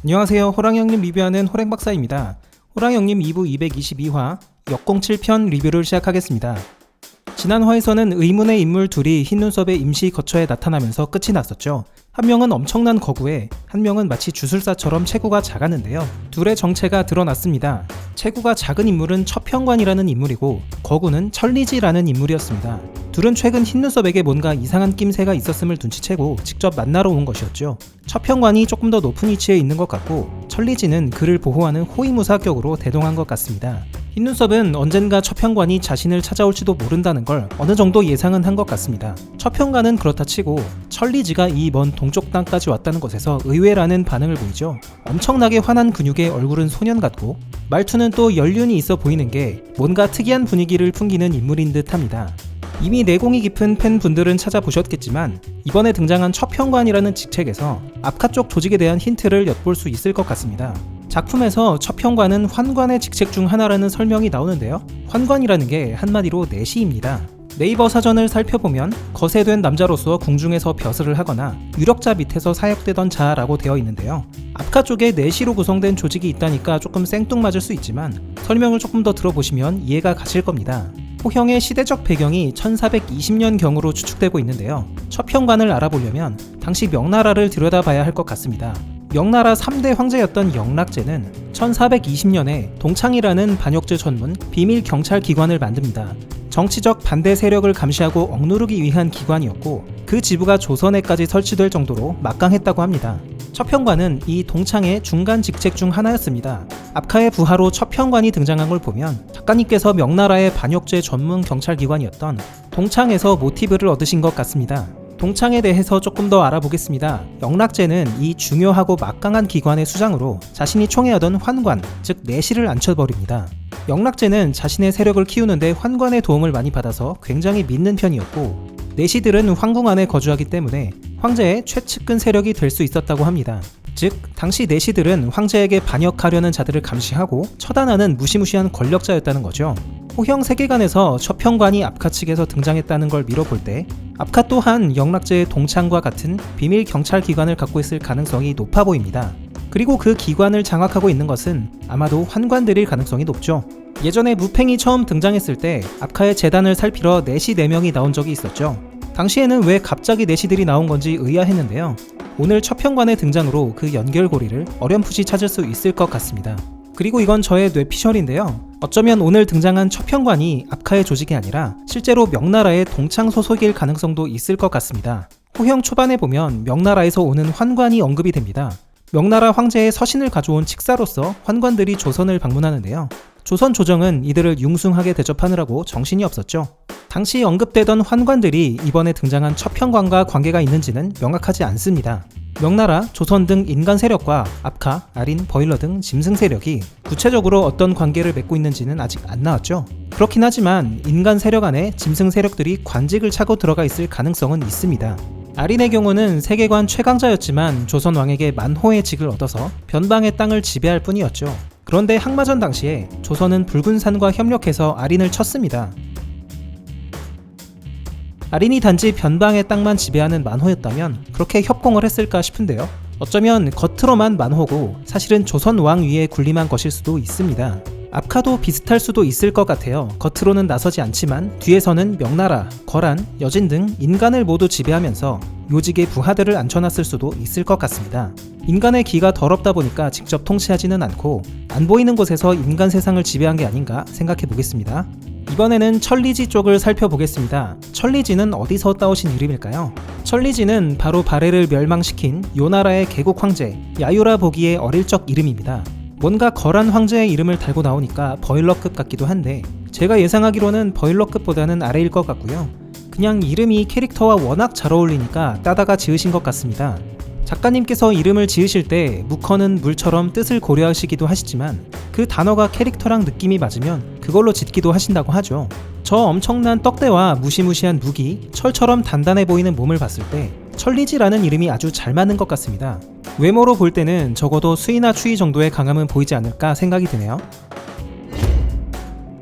안녕하세요. 호랑이형님 리뷰하는 호랭박사입니다. 호랑이형님 2부 222화 역공7편 리뷰를 시작하겠습니다. 지난 화에서는 의문의 인물 둘이 흰 눈썹의 임시 거처에 나타나면서 끝이 났었죠. 한 명은 엄청난 거구에 한 명은 마치 주술사처럼 체구가 작았는데요. 둘의 정체가 드러났습니다. 체구가 작은 인물은 첩현관이라는 인물이고 거구는 천리지라는 인물이었습니다. 둘은 최근 흰 눈썹에게 뭔가 이상한 낌새가 있었음을 눈치채고 직접 만나러 온 것이었죠. 첩현관이 조금 더 높은 위치에 있는 것 같고 천리지는 그를 보호하는 호위무사격으로 대동한 것 같습니다. 흰 눈썹은 언젠가 첩현관이 자신을 찾아올지도 모른다는 걸 어느 정도 예상은 한 것 같습니다. 첩현관은 그렇다 치고 천리지가 이 먼 동쪽 땅까지 왔다는 것에서 의외라는 반응을 보이죠. 엄청나게 환한 근육의 얼굴은 소년 같고 말투는 또 연륜이 있어 보이는 게 뭔가 특이한 분위기를 풍기는 인물인 듯 합니다. 이미 내공이 깊은 팬분들은 찾아보셨겠지만 이번에 등장한 첩현관이라는 직책에서 앞카 쪽 조직에 대한 힌트를 엿볼 수 있을 것 같습니다. 작품에서 첩현관은 환관의 직책 중 하나라는 설명이 나오는데요. 환관이라는 게 한마디로 내시입니다. 네이버 사전을 살펴보면 거세된 남자로서 궁중에서 벼슬을 하거나 유력자 밑에서 사역되던 자라고 되어 있는데요. 앞카 쪽에 내시로 구성된 조직이 있다니까 조금 생뚱맞을 수 있지만 설명을 조금 더 들어보시면 이해가 가실 겁니다. 호형의 시대적 배경이 1420년경으로 추측되고 있는데요. 첩현관을 알아보려면 당시 명나라를 들여다봐야 할 것 같습니다. 명나라 3대 황제였던 영락제는 1420년에 동창이라는 반역죄 전문 비밀 경찰 기관을 만듭니다. 정치적 반대 세력을 감시하고 억누르기 위한 기관이었고 그 지부가 조선에까지 설치될 정도로 막강했다고 합니다. 첩현관은 이 동창의 중간 직책 중 하나였습니다. 앞카의 부하로 첩현관이 등장한 걸 보면 작가님께서 명나라의 반역죄 전문 경찰기관이었던 동창에서 모티브를 얻으신 것 같습니다. 동창에 대해서 조금 더 알아보겠습니다. 영락제는 이 중요하고 막강한 기관의 수장으로 자신이 총애하던 환관, 즉 내시를 앉혀버립니다. 영락제는 자신의 세력을 키우는데 환관의 도움을 많이 받아서 굉장히 믿는 편이었고 내시들은 황궁 안에 거주하기 때문에 황제의 최측근 세력이 될 수 있었다고 합니다. 즉 당시 내시들은 황제에게 반역하려는 자들을 감시하고 처단하는 무시무시한 권력자였다는 거죠. 호형 세계관에서 첩현관이 앞카 측에서 등장했다는 걸 미뤄볼 때 앞카 또한 영락제의 동창과 같은 비밀 경찰 기관을 갖고 있을 가능성이 높아 보입니다. 그리고 그 기관을 장악하고 있는 것은 아마도 환관들일 가능성이 높죠. 예전에 무팽이 처음 등장했을 때 앞카의 재단을 살피러 내시 4명이 나온 적이 있었죠. 당시에는 왜 갑자기 내시들이 나온 건지 의아했는데요. 오늘 첩현관의 등장으로 그 연결고리를 어렴풋이 찾을 수 있을 것 같습니다. 그리고 이건 저의 뇌피셜인데요. 어쩌면 오늘 등장한 첩현관이 앞카의 조직이 아니라 실제로 명나라의 동창 소속일 가능성도 있을 것 같습니다. 호형 초반에 보면 명나라에서 오는 환관이 언급이 됩니다. 명나라 황제의 서신을 가져온 칙사로서 환관들이 조선을 방문하는데요. 조선 조정은 이들을 융숭하게 대접하느라고 정신이 없었죠. 당시 언급되던 환관들이 이번에 등장한 첩현관과 관계가 있는지는 명확하지 않습니다. 명나라, 조선 등 인간 세력과 앞카, 아린, 버일러 등 짐승 세력이 구체적으로 어떤 관계를 맺고 있는지는 아직 안 나왔죠. 그렇긴 하지만 인간 세력 안에 짐승 세력들이 관직을 차고 들어가 있을 가능성은 있습니다. 아린의 경우는 세계관 최강자였지만 조선 왕에게 만호의 직을 얻어서 변방의 땅을 지배할 뿐이었죠. 그런데 항마전 당시에 조선은 붉은 산과 협력해서 아린을 쳤습니다. 아린이 단지 변방의 땅만 지배하는 만호였다면 그렇게 협공을 했을까 싶은데요. 어쩌면 겉으로만 만호고 사실은 조선 왕 위에 군림한 것일 수도 있습니다. 앞카도 비슷할 수도 있을 것 같아요. 겉으로는 나서지 않지만 뒤에서는 명나라, 거란, 여진 등 인간을 모두 지배하면서 요직에 부하들을 앉혀놨을 수도 있을 것 같습니다. 인간의 기가 더럽다 보니까 직접 통치하지는 않고 안 보이는 곳에서 인간 세상을 지배한 게 아닌가 생각해 보겠습니다. 이번에는 천리지 쪽을 살펴보겠습니다. 천리지는 어디서 따오신 이름일까요? 천리지는 바로 발해를 멸망시킨 요나라의 개국 황제 야유라 보기의 어릴 적 이름입니다. 뭔가 거란 황제의 이름을 달고 나오니까 버일러급 같기도 한데 제가 예상하기로는 버일러급보다는 아래일 것 같고요. 그냥 이름이 캐릭터와 워낙 잘 어울리니까 따다가 지으신 것 같습니다. 작가님께서 이름을 지으실 때 무커는 물처럼 뜻을 고려하시기도 하시지만 그 단어가 캐릭터랑 느낌이 맞으면 그걸로 짓기도 하신다고 하죠. 저 엄청난 떡대와 무시무시한 무기, 철처럼 단단해 보이는 몸을 봤을 때 천리지라는 이름이 아주 잘 맞는 것 같습니다. 외모로 볼 때는 적어도 수이나 추이 정도의 강함은 보이지 않을까 생각이 드네요.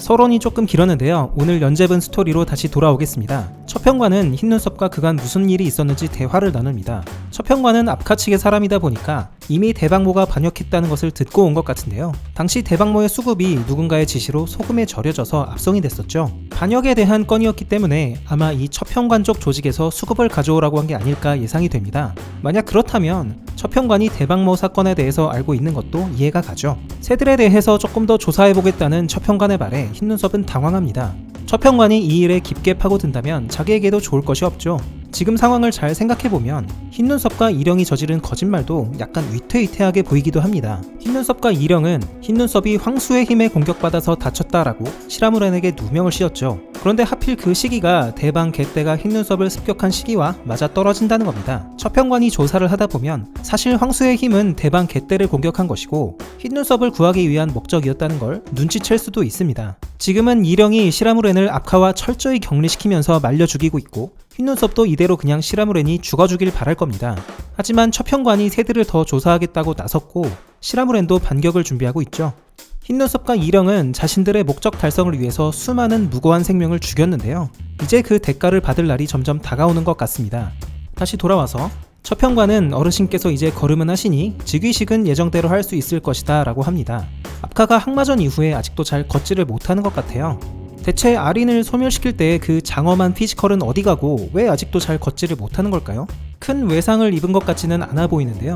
서론이 조금 길었는데요. 오늘 연재분 스토리로 다시 돌아오겠습니다. 첫 편과는 흰눈썹과 그간 무슨 일이 있었는지 대화를 나눕니다. 첫 편과는 앞카 측의 사람이다 보니까 이미 대방모가 반역했다는 것을 듣고 온 것 같은데요. 당시 대방모의 수급이 누군가의 지시로 소금에 절여져서 압송이 됐었죠. 반역에 대한 건이었기 때문에 아마 이 첩현관 쪽 조직에서 수급을 가져오라고 한 게 아닐까 예상이 됩니다. 만약 그렇다면 첩현관이 대방모 사건에 대해서 알고 있는 것도 이해가 가죠. 새들에 대해서 조금 더 조사해보겠다는 첩현관의 말에 흰눈썹은 당황합니다. 첩현관이 이 일에 깊게 파고든다면 자기에게도 좋을 것이 없죠. 지금 상황을 잘 생각해보면 흰눈썹과 이령이 저지른 거짓말도 약간 위태위태하게 보이기도 합니다. 흰눈썹과 이령은 흰눈썹이 황수의 힘에 공격받아서 다쳤다라고 시라무렌에게 누명을 씌웠죠. 그런데 하필 그 시기가 대방 개떼가 흰눈썹을 습격한 시기와 맞아떨어진다는 겁니다. 첩현관이 조사를 하다 보면 사실 황수의 힘은 대방 개떼를 공격한 것이고 흰눈썹을 구하기 위한 목적이었다는 걸 눈치챌 수도 있습니다. 지금은 이령이 시라무렌을 앞카와 철저히 격리시키면서 말려 죽이고 있고 흰눈썹도 이대로 그냥 시라무렌이 죽어주길 바랄 겁니다. 하지만 첩현관이 새들을 더 조사하겠다고 나섰고 시라무렌도 반격을 준비하고 있죠. 흰눈썹과 이령은 자신들의 목적 달성을 위해서 수많은 무고한 생명을 죽였는데요. 이제 그 대가를 받을 날이 점점 다가오는 것 같습니다. 다시 돌아와서 첩현관은 어르신께서 이제 걸음은 하시니 즉위식은 예정대로 할 수 있을 것이다 라고 합니다. 앞카가 항마전 이후에 아직도 잘 걷지를 못하는 것 같아요. 대체 아린을 소멸시킬 때 그 장엄한 피지컬은 어디 가고 왜 아직도 잘 걷지를 못하는 걸까요? 큰 외상을 입은 것 같지는 않아 보이는데요.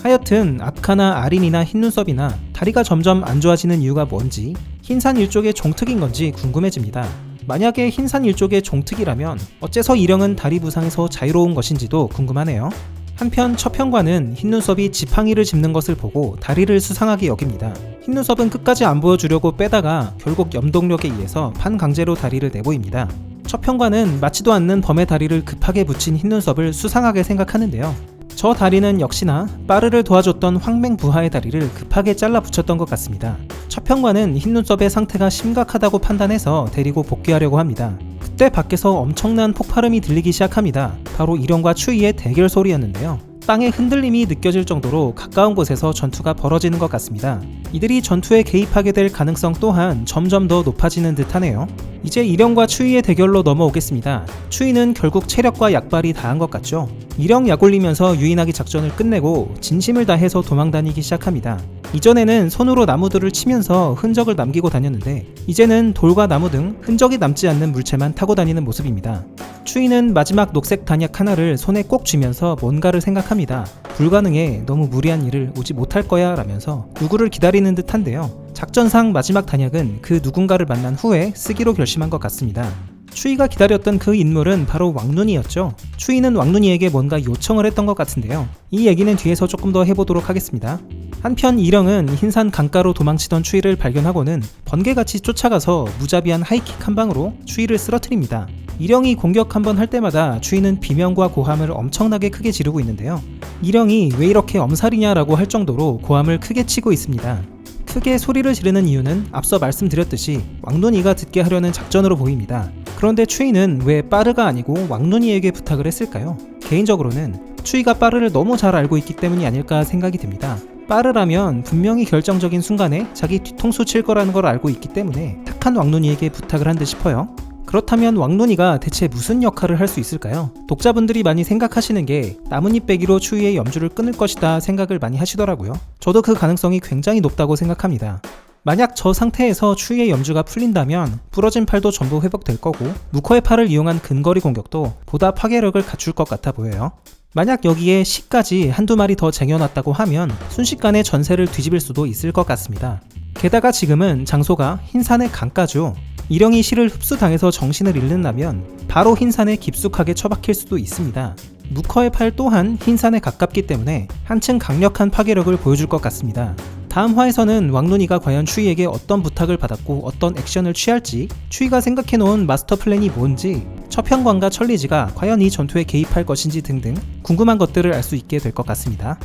하여튼 앞카나 아린이나 흰눈썹이나 다리가 점점 안 좋아지는 이유가 뭔지 흰산 일족의 종특인 건지 궁금해집니다. 만약에 흰산 일족의 종특이라면 어째서 이령은 다리 부상에서 자유로운 것인지도 궁금하네요. 한편 첩현관은 흰눈썹이 지팡이를 짚는 것을 보고 다리를 수상하게 여깁니다. 흰눈썹은 끝까지 안 보여주려고 빼다가 결국 염동력에 의해서 반강제로 다리를 내보입니다. 첩현관은 맞지도 않는 범의 다리를 급하게 붙인 흰눈썹을 수상하게 생각하는데요. 저 다리는 역시나 빠르를 도와줬던 황맹부하의 다리를 급하게 잘라 붙였던 것 같습니다. 첩현관은 흰눈썹의 상태가 심각하다고 판단해서 데리고 복귀하려고 합니다. 그때 밖에서 엄청난 폭발음이 들리기 시작합니다. 바로 이령과 추이의 대결 소리였는데요. 땅의 흔들림이 느껴질 정도로 가까운 곳에서 전투가 벌어지는 것 같습니다. 이들이 전투에 개입하게 될 가능성 또한 점점 더 높아지는 듯하네요. 이제 이령과 추이의 대결로 넘어오겠습니다. 추이는 결국 체력과 약발이 다한 것 같죠. 이령 약 올리면서 유인하기 작전을 끝내고 진심을 다해서 도망다니기 시작합니다. 이전에는 손으로 나무들을 치면서 흔적을 남기고 다녔는데 이제는 돌과 나무 등 흔적이 남지 않는 물체만 타고 다니는 모습입니다. 추이는 마지막 녹색 단약 하나를 손에 꼭 쥐면서 뭔가를 생각합니다. 불가능해, 너무 무리한 일을 오지 못할 거야 라면서 누구를 기다리는 듯한데요. 작전상 마지막 단약은 그 누군가를 만난 후에 쓰기로 결심한 것 같습니다. 추이가 기다렸던 그 인물은 바로 왕눈이였죠. 추이는 왕눈이에게 뭔가 요청을 했던 것 같은데요. 이 얘기는 뒤에서 조금 더 해보도록 하겠습니다. 한편 이령은 흰산 강가로 도망치던 추이를 발견하고는 번개같이 쫓아가서 무자비한 하이킥 한 방으로 추이를 쓰러뜨립니다. 이령이 공격 한번 할 때마다 추이는 비명과 고함을 엄청나게 크게 지르고 있는데요. 이령이 왜 이렇게 엄살이냐라고 할 정도로 고함을 크게 치고 있습니다. 크게 소리를 지르는 이유는 앞서 말씀드렸듯이 왕눈이가 듣게 하려는 작전으로 보입니다. 그런데 추이는 왜 빠르가 아니고 왕눈이에게 부탁을 했을까요? 개인적으로는 추이가 빠르를 너무 잘 알고 있기 때문이 아닐까 생각이 듭니다. 빠르라면 분명히 결정적인 순간에 자기 뒤통수 칠 거라는 걸 알고 있기 때문에 착한 왕눈이에게 부탁을 한 듯 싶어요. 그렇다면 왕눈이가 대체 무슨 역할을 할 수 있을까요? 독자분들이 많이 생각하시는 게 나뭇잎 빼기로 추위의 염주를 끊을 것이다 생각을 많이 하시더라고요. 저도 그 가능성이 굉장히 높다고 생각합니다. 만약 저 상태에서 추위의 염주가 풀린다면 부러진 팔도 전부 회복될 거고 무커의 팔을 이용한 근거리 공격도 보다 파괴력을 갖출 것 같아 보여요. 만약 여기에 시까지 한두 마리 더 쟁여놨다고 하면 순식간에 전세를 뒤집을 수도 있을 것 같습니다. 게다가 지금은 장소가 흰산의 강가죠. 이령이 시를 흡수당해서 정신을 잃는다면 바로 흰산에 깊숙하게 처박힐 수도 있습니다. 무커의 팔 또한 흰산에 가깝기 때문에 한층 강력한 파괴력을 보여줄 것 같습니다. 다음 화에서는 왕눈이가 과연 추이에게 어떤 부탁을 받았고 어떤 액션을 취할지, 추이가 생각해놓은 마스터 플랜이 뭔지, 첩현관과 천리지가 과연 이 전투에 개입할 것인지 등등 궁금한 것들을 알 수 있게 될 것 같습니다.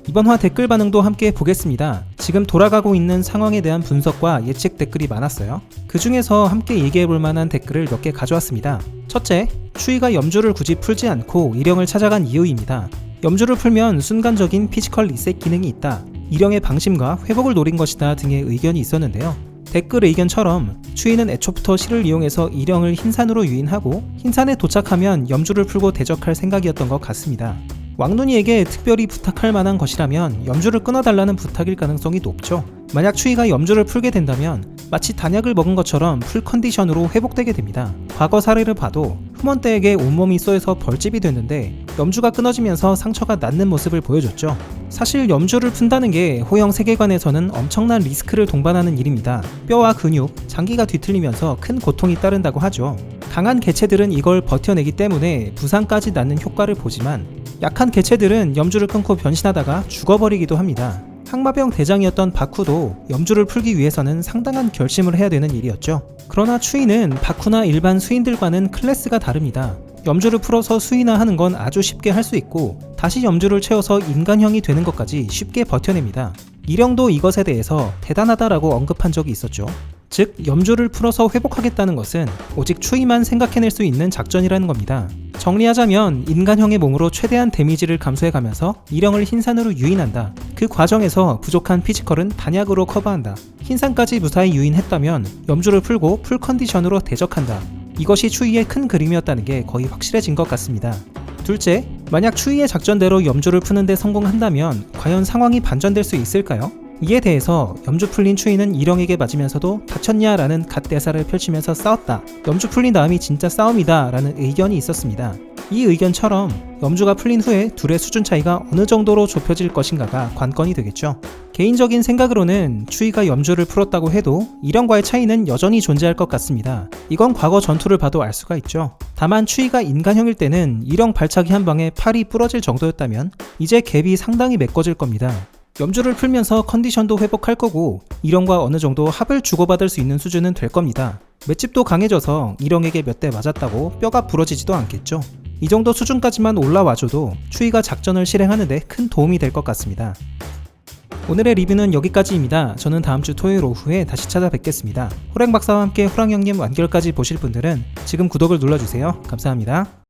이번 화 댓글 반응도 함께 보겠습니다. 지금 돌아가고 있는 상황에 대한 분석과 예측 댓글이 많았어요. 그 중에서 함께 얘기해볼 만한 댓글을 몇 개 가져왔습니다. 첫째, 추이가 염주를 굳이 풀지 않고 이령을 찾아간 이유입니다. 염주를 풀면 순간적인 피지컬 리셋 기능이 있다, 이령의 방심과 회복을 노린 것이다 등의 의견이 있었는데요. 댓글 의견처럼 추위는 애초부터 실을 이용해서 일령을 흰산으로 유인하고 흰산에 도착하면 염주를 풀고 대적할 생각이었던 것 같습니다. 왕눈이에게 특별히 부탁할 만한 것이라면 염주를 끊어달라는 부탁일 가능성이 높죠. 만약 추위가 염주를 풀게 된다면 마치 단약을 먹은 것처럼 풀 컨디션으로 회복되게 됩니다. 과거 사례를 봐도 후몬떼에게 온몸이 쏘여서 벌집이 됐는데 염주가 끊어지면서 상처가 낫는 모습을 보여줬죠. 사실 염주를 푼다는 게 호영 세계관에서는 엄청난 리스크를 동반하는 일입니다. 뼈와 근육, 장기가 뒤틀리면서 큰 고통이 따른다고 하죠. 강한 개체들은 이걸 버텨내기 때문에 부상까지 낳는 효과를 보지만 약한 개체들은 염주를 끊고 변신하다가 죽어버리기도 합니다. 항마병 대장이었던 바쿠도 염주를 풀기 위해서는 상당한 결심을 해야 되는 일이었죠. 그러나 추위는 바쿠나 일반 수인들과는 클래스가 다릅니다. 염주를 풀어서 수인화하는 건 아주 쉽게 할 수 있고 다시 염주를 채워서 인간형이 되는 것까지 쉽게 버텨냅니다. 일령도 이것에 대해서 대단하다라고 언급한 적이 있었죠. 즉 염주를 풀어서 회복하겠다는 것은 오직 추위만 생각해낼 수 있는 작전이라는 겁니다. 정리하자면 인간형의 몸으로 최대한 데미지를 감소해가면서 일령을 흰산으로 유인한다. 그 과정에서 부족한 피지컬은 단약으로 커버한다. 흰산까지 무사히 유인했다면 염주를 풀고 풀 컨디션으로 대적한다. 이것이 추위의 큰 그림이었다는 게 거의 확실해진 것 같습니다. 둘째, 만약 추위의 작전대로 염주를 푸는데 성공한다면 과연 상황이 반전될 수 있을까요? 이에 대해서 염주 풀린 추위는 일령에게 맞으면서도 다쳤냐 라는 갓대사를 펼치면서 싸웠다. 염주 풀린 다음이 진짜 싸움이다 라는 의견이 있었습니다. 이 의견처럼 염주가 풀린 후에 둘의 수준 차이가 어느 정도로 좁혀질 것인가가 관건이 되겠죠. 개인적인 생각으로는 추위가 염주를 풀었다고 해도 일령과의 차이는 여전히 존재할 것 같습니다. 이건 과거 전투를 봐도 알 수가 있죠. 다만 추위가 인간형일 때는 일령 발차기 한 방에 팔이 부러질 정도였다면 이제 갭이 상당히 메꿔질 겁니다. 염주를 풀면서 컨디션도 회복할 거고 일령과 어느 정도 합을 주고받을 수 있는 수준은 될 겁니다. 맷집도 강해져서 일령에게 몇 대 맞았다고 뼈가 부러지지도 않겠죠. 이 정도 수준까지만 올라와줘도 추위가 작전을 실행하는데 큰 도움이 될 것 같습니다. 오늘의 리뷰는 여기까지입니다. 저는 다음 주 토요일 오후에 다시 찾아뵙겠습니다. 호랭박사와 함께 호랑형님 완결까지 보실 분들은 지금 구독을 눌러주세요. 감사합니다.